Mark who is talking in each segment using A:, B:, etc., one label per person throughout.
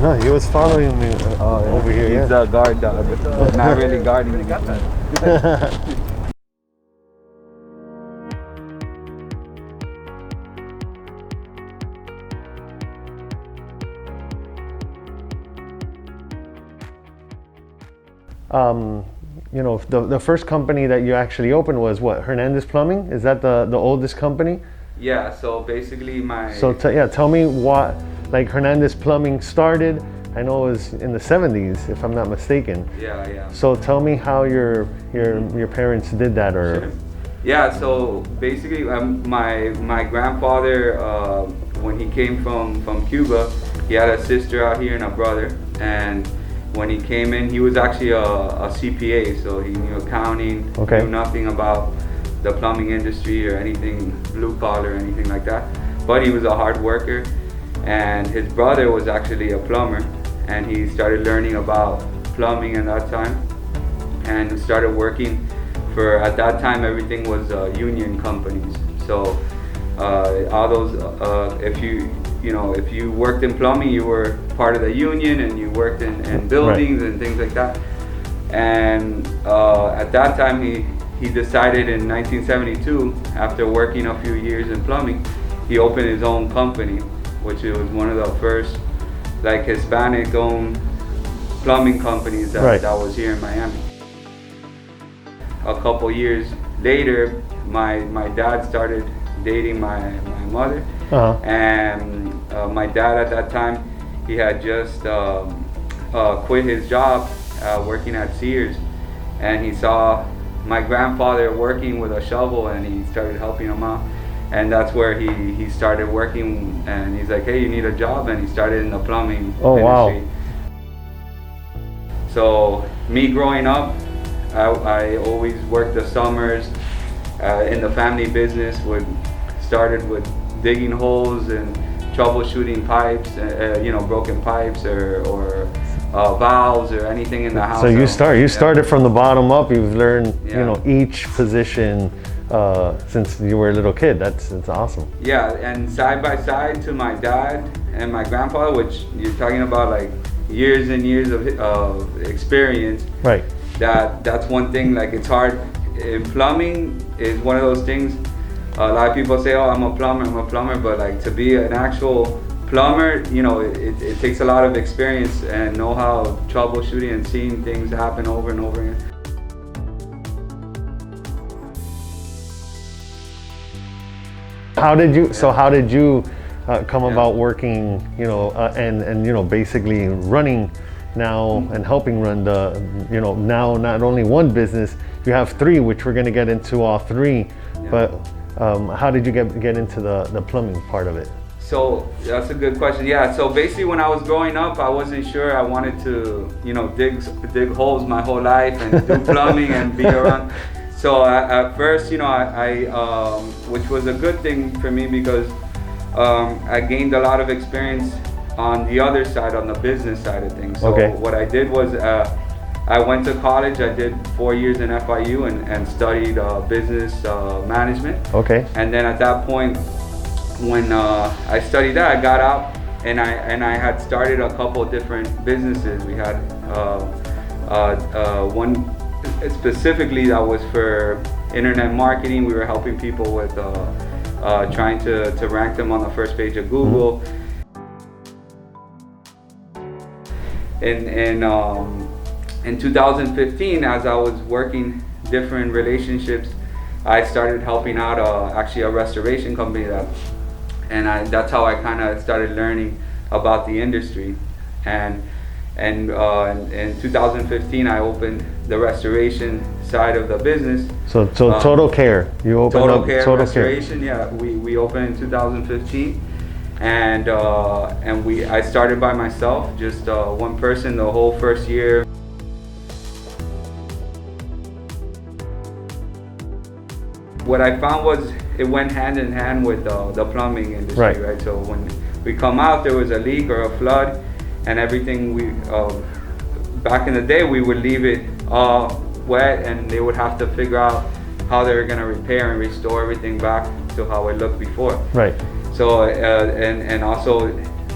A: No, he was following me over here.
B: He's a guard dog, not really guarding me.
A: The first company that you actually opened was what? Hernandez Plumbing? Is that the oldest company?
B: Yeah, so basically
A: tell me what, like, Hernandez Plumbing started. I know it was in the 70s, if I'm not mistaken.
B: Yeah.
A: So tell me how your parents did that, or.
B: Sure. Yeah, so basically my grandfather, when he came from Cuba, he had a sister out here and a brother, and when he came in, he was actually a CPA, so he knew accounting, knew nothing about the plumbing industry or anything blue collar or anything like that, but he was a hard worker, and his brother was actually a plumber, and he started learning about plumbing at that time and started working for, at that time everything was union companies, so all those if you worked in plumbing, you were part of the union, and you worked in buildings and things like that. And at that time, he decided in 1972, after working a few years in plumbing, he opened his own company, which was one of the first like Hispanic-owned plumbing companies that was here in Miami. A couple years later, my dad started dating my mother, and my dad at that time, he had just quit his job working at Sears, and he saw my grandfather working with a shovel, and he started helping him out, and that's where he started working, and he's like, hey, you need a job, and he started in the plumbing industry.
A: Wow.
B: So me growing up, I always worked the summers in the family business. Started with digging holes and troubleshooting pipes, broken pipes or valves or anything in the house.
A: So you started from the bottom up. You've learned each position since you were a little kid. That's awesome.
B: Yeah, and side by side to my dad and my grandfather, which you're talking about like years and years of experience.
A: Right.
B: That's one thing. Like, it's hard in plumbing. Is one of those things. A lot of people say, "Oh, I'm a plumber," but like, to be an actual plumber, it takes a lot of experience and know-how, troubleshooting and seeing things happen over and over again.
A: How did you come about working, and basically running now and helping run the, now not only one business, you have three, which we're going to get into all three, but how did you get into the plumbing part of it?
B: So that's a good question. Yeah, so basically when I was growing up, I wasn't sure I wanted to, dig holes my whole life and do plumbing and be around. So at first, I which was a good thing for me, because I gained a lot of experience on the other side, on the business side of things. So what I did was I went to college. I did 4 years in FIU and studied business management.
A: Okay.
B: And then at that point, when I studied that, I got out and I had started a couple different businesses. We had one specifically that was for internet marketing. We were helping people with trying to rank them on the first page of Google. In 2015, as I was working different relationships, I started helping out actually a restoration company that's how I kind of started learning about the industry. And in 2015, I opened the restoration side of the business.
A: So Total Care, you opened
B: Total
A: up
B: Care
A: Total
B: Restoration.
A: Care.
B: Yeah, we opened in 2015, and I started by myself, just one person the whole first year. What I found was it went hand in hand with the plumbing industry, right? So when we come out, there was a leak or a flood, and everything back in the day, we would leave it all wet, and they would have to figure out how they were going to repair and restore everything back to how it looked before.
A: Right.
B: So and also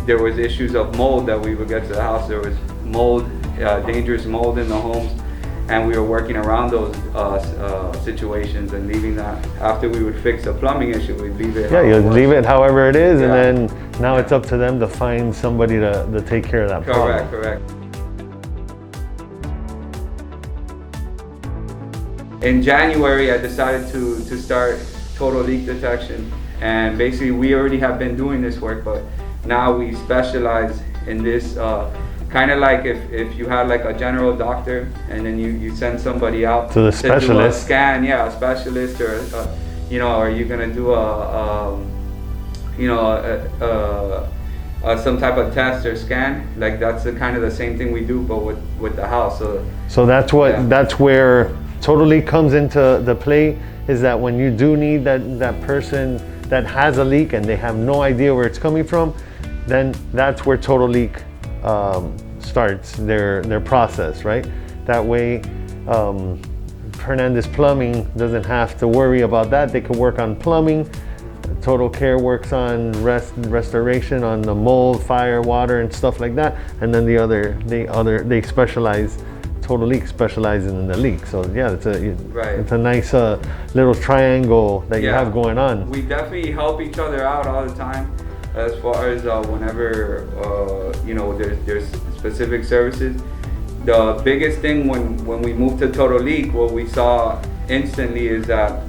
B: there was issues of mold that we would get to the house. There was mold, dangerous mold in the homes, and we were working around those situations and leaving that. After we would fix a plumbing issue, we'd leave it.
A: Yeah, you leave it however it is,
B: Yeah.
A: and then now it's up to them to find somebody to take care of that problem.
B: Correct. In January, I decided to start total leak detection, and basically we already have been doing this work, but now we specialize in this. Kind of like if you had like a general doctor and then you send somebody out
A: to the
B: do a
A: specialist.
B: scan, a specialist, or are you gonna do some type of test or scan? Like that's kind of the same thing we do, but with the house.
A: So that's where total leak comes into the play, is that when you do need that person that has a leak and they have no idea where it's coming from, then that's where total leak starts their process, right? That way, Hernandez Plumbing doesn't have to worry about that. They can work on plumbing. Total Care works on restoration on the mold, fire, water, and stuff like that. And then they specialize. Total Leak specializes in the leak. So yeah, it's a nice little triangle that you have going on.
B: We definitely help each other out all the time. As far as whenever there's specific services. The biggest thing when we moved to Total Leak, what we saw instantly is that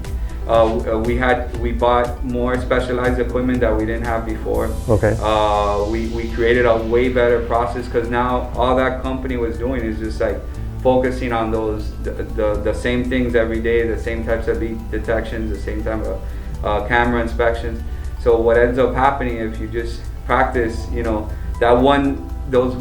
B: we bought more specialized equipment that we didn't have before.
A: Okay.
B: We created a way better process, because now all that company was doing is just like focusing on the same things every day, the same types of leak detections, the same type of camera inspections. So what ends up happening if you just practice, those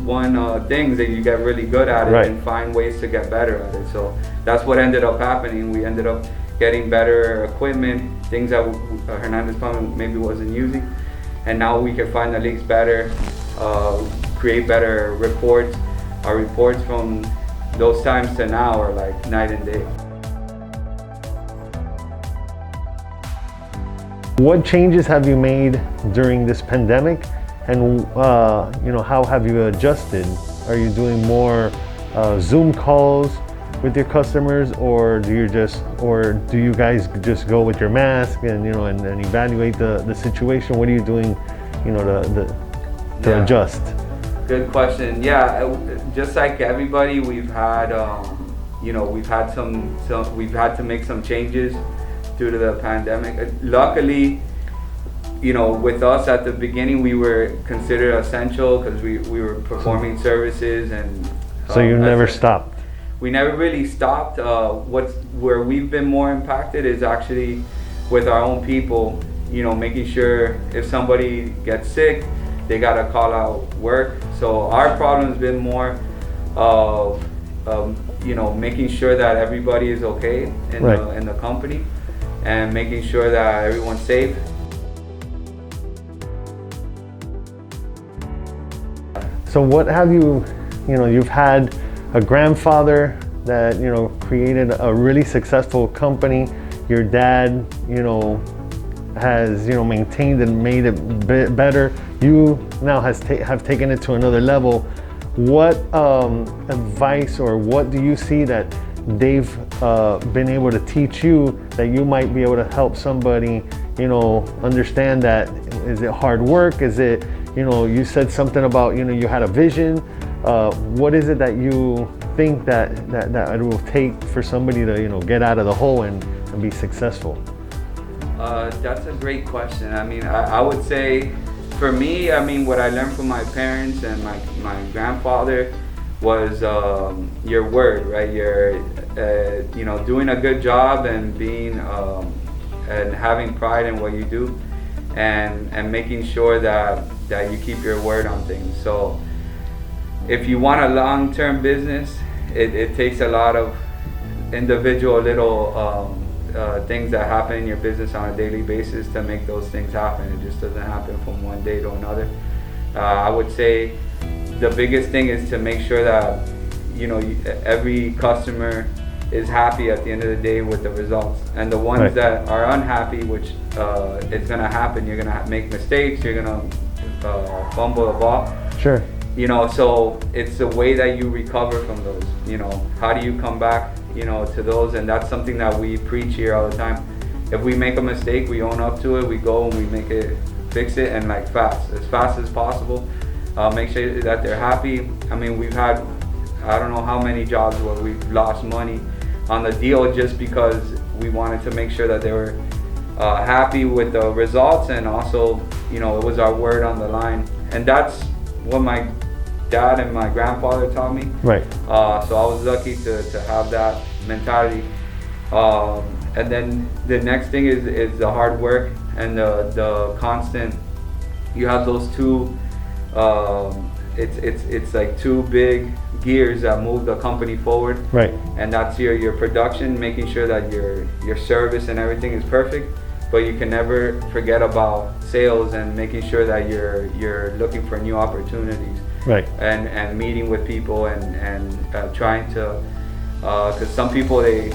B: things that you get really good at it,
A: right,
B: and find ways to get better at it. So that's what ended up happening. We ended up getting better equipment, things that Hernandez Plumbing maybe wasn't using, and now we can find the leaks better, create better reports. Our reports from those times to now are like night and day.
A: What changes have you made during this pandemic, and how have you adjusted? Are you doing more Zoom calls with your customers, or do you guys just go with your mask and and evaluate the situation? What are you doing, to adjust?
B: Good question. Yeah, just like everybody, we've had to make some changes due to the pandemic. Luckily, with us at the beginning, we were considered essential because we were performing services, and
A: so you never stopped.
B: We never really stopped. Where we've been more impacted is actually with our own people. Making sure if somebody gets sick, they gotta call out work. So our problem has been more of making sure that everybody is okay in the company, and making sure that everyone's safe.
A: So what have you've had a grandfather that created a really successful company. Your dad has maintained and made it better. You now have taken it to another level. What advice, or what do you see that they've been able to teach you that you might be able to help somebody understand? That is it hard work? Is it you said something about you had a vision. What is it that you think that it will take for somebody to get out of the hole and be successful?
B: That's a great question. I mean, I would say for me, what I learned from my parents and my grandfather was your word, right? Your doing a good job and being and having pride in what you do, and making sure that you keep your word on things. So if you want a long-term business, it takes a lot of individual little things that happen in your business on a daily basis to make those things happen. It just doesn't happen from one day to another. I would say the biggest thing is to make sure that every customer is happy at the end of the day with the results, and the ones that are unhappy, which it's gonna happen. You're gonna make mistakes. You're gonna fumble the ball.
A: Sure.
B: You know, so it's the way that you recover from those. You know, how do you come back, you know, to those? And that's something that we preach here all the time. If we make a mistake, we own up to it. We go and we make it, fix it, and like as fast as possible. Make sure that they're happy. I mean, we've had, I don't know how many jobs where we've lost money on the deal just because we wanted to make sure that they were happy with the results, and also, you know, it was our word on the line. And that's what my dad and my grandfather taught me.
A: Right.
B: So I was lucky to have that mentality. And then the next thing is the hard work and the constant. You have those two. It's like two big gears that move the company forward.
A: Right.
B: And that's your production, making sure that your service and everything is perfect. But you can never forget about sales and making sure that you're looking for new opportunities.
A: Right.
B: And meeting with people and trying to, because some people they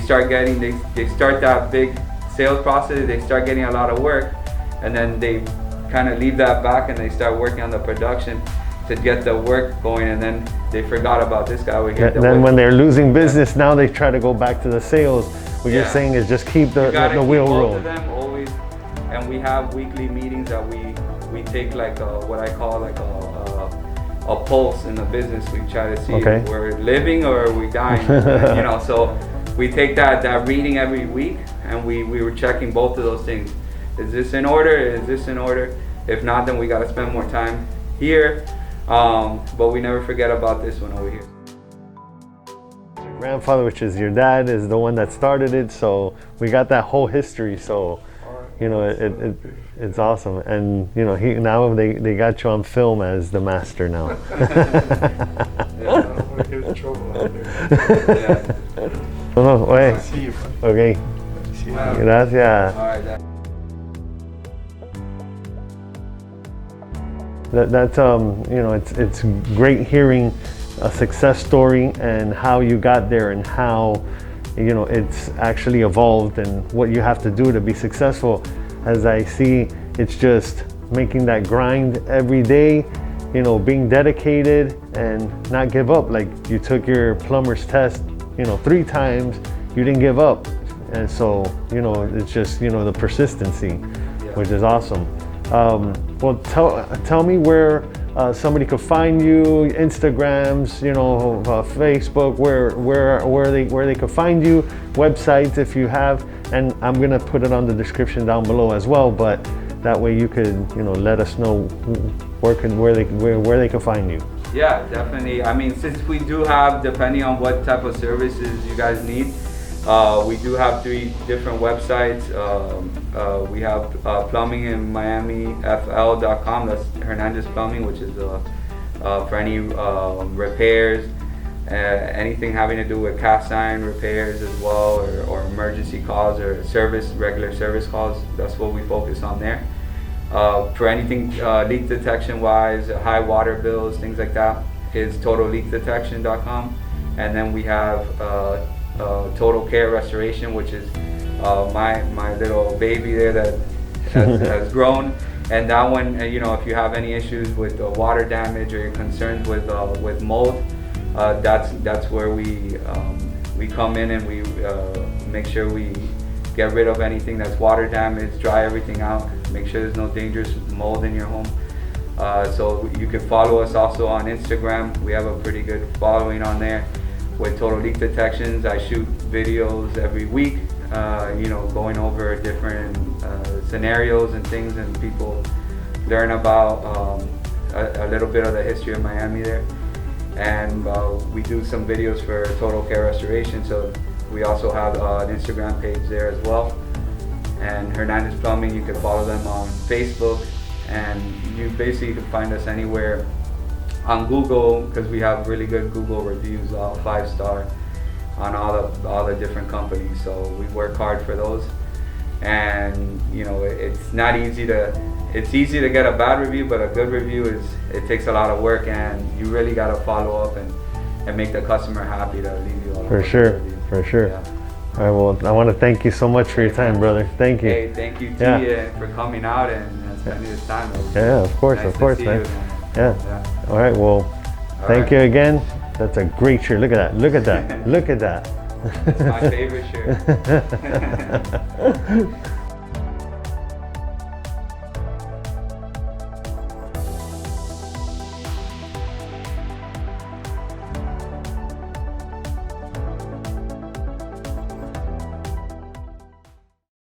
B: start that big sales process, they start getting a lot of work, and then they kind of leave that back and they start working on the production to get the work going, and then they forgot about this guy over here.
A: Then when they're losing business, now they try to go back to the sales. What you're saying is just keep the wheel rolling.
B: Them always, and we have weekly meetings that we take like what I call like a pulse in the business. We try to see if we're living or are we dying. You know, so we take that reading every week, and we were checking both of those things. Is this in order? Is this in order? If not, then we got to spend more time here. But we never forget about this one over here.
A: Your grandfather, which is your dad, is the one that started it, so we got that whole history. So, you know, it's awesome. And you know, now they got you on film as the master now.
C: I don't want to get in trouble out there.
A: No, wait.
C: See you, buddy.
A: Okay.
C: See you.
A: Gracias.
B: All right.
A: That's you know, it's great hearing a success story and how you got there and how, you know, it's actually evolved and what you have to do to be successful. As I see, it's just making that grind every day, you know, being dedicated and not give up. Like you took your plumber's test, you know, 3 times, you didn't give up. And so, you know, it's just, you know, the persistency, which is awesome. Well, tell me where somebody could find you, Instagrams, you know, Facebook, where they could find you, websites if you have, and I'm gonna put it on the description down below as well. But that way you could, you know, let us know where they can find you.
B: Yeah, definitely. I mean, since we do have, depending on what type of services you guys need, we do have 3 different websites. We have plumbing in Miami, fl.com. That's Hernandez Plumbing, which is for any repairs, anything having to do with cast iron repairs as well, or emergency calls or regular service calls. That's what we focus on there. For anything leak detection wise, high water bills, things like that, is totalleakdetection.com. And then we have Total Care Restoration, which is my little baby there that has grown. And that one, you know, if you have any issues with water damage or you're concerned with mold, that's where we come in and we make sure we get rid of anything that's water damage, dry everything out, make sure there's no dangerous mold in your home. So you can follow us also on Instagram. We have a pretty good following on there with Total Leak Detections. I shoot videos every week, you know, going over different scenarios and things, and people learn about a little bit of the history of Miami there. And we do some videos for Total Care Restoration, so we also have an Instagram page there as well. And Hernandez Plumbing, you can follow them on Facebook, and you basically can find us anywhere on Google, because we have really good Google reviews, all 5-star on all the different companies. So we work hard for those, and you know, it's not easy to. It's easy to get a bad review, but a good review it takes a lot of work, and you really got to follow up and make the customer happy to leave you.
A: For sure. Yeah. All right, well, I want to thank you so much for your time, brother. Thank you.
B: Hey, thank you to you for coming out and spending this time.
A: Yeah, of course,
B: Nice
A: of
B: to
A: course,
B: see
A: man.
B: you,
A: Yeah. All right, well, thank
B: right.
A: you again. That's a great shirt. Look at that. Look at that. Look at that.
B: It's my favorite shirt.